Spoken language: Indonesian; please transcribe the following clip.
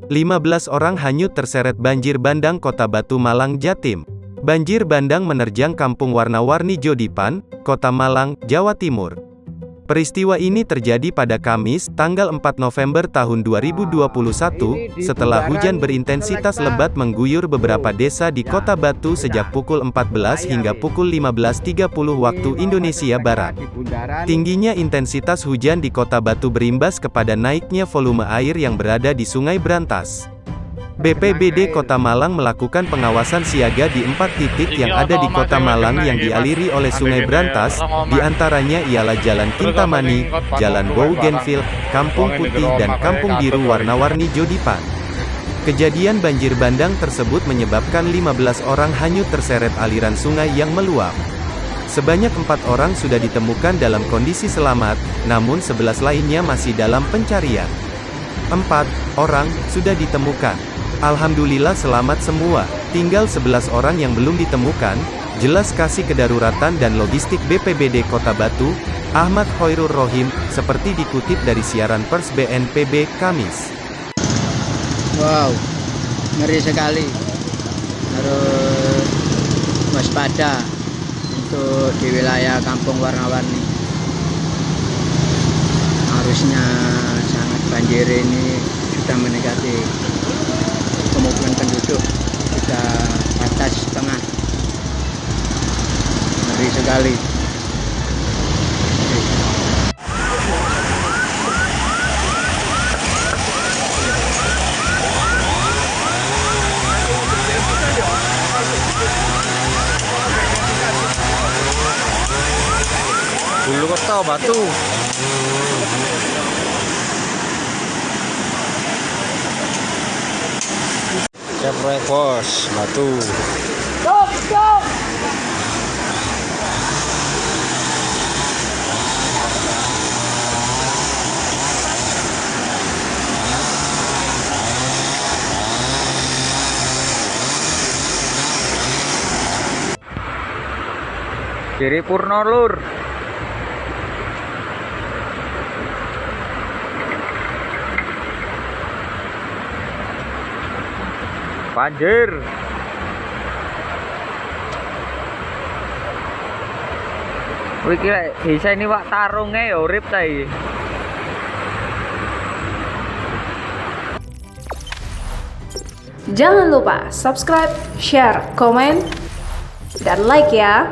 15 orang hanyut terseret banjir bandang Kota Batu Malang, Jatim. Banjir bandang menerjang Kampung Warna-Warni Jodipan, Kota Malang, Jawa Timur. Peristiwa ini terjadi pada Kamis, tanggal 4 November tahun 2021, setelah hujan berintensitas lebat mengguyur beberapa desa di Kota Batu sejak pukul 14 hingga pukul 15.30 waktu Indonesia Barat. Tingginya intensitas hujan di Kota Batu berimbas kepada naiknya volume air yang berada di Sungai Brantas. BPBD Kota Malang melakukan pengawasan siaga di 4 titik yang ada di Kota Malang yang dialiri oleh Sungai Brantas, di antaranya ialah Jalan Kintamani, Jalan Bougainville, Kampung Putih dan Kampung Biru Warna-Warni Jodipan. Kejadian banjir bandang tersebut menyebabkan 15 orang hanyut terseret aliran sungai yang meluap. Sebanyak 4 orang sudah ditemukan dalam kondisi selamat, namun 11 lainnya masih dalam pencarian. 4 orang sudah ditemukan. Alhamdulillah selamat semua, tinggal 11 orang yang belum ditemukan, jelas kasih kedaruratan dan logistik BPBD Kota Batu, Ahmad Khoirur Rohim, seperti dikutip dari siaran pers BNPB, Kamis. Wow, ngeri sekali. Harus waspada untuk di wilayah Kampung Warna-Warni. Harusnya sangat banjir ini sudah mendekati pemukiman penduduk, sudah atas setengah. Ngeri sekali. Dulu Kota Batu. Proyek Bos Batu. Stop! Kiri Purno Lur. Banjir. Wih kira bisa ini wak tarungnya ya urip ta iki. Jangan lupa subscribe, share, komen, dan like ya.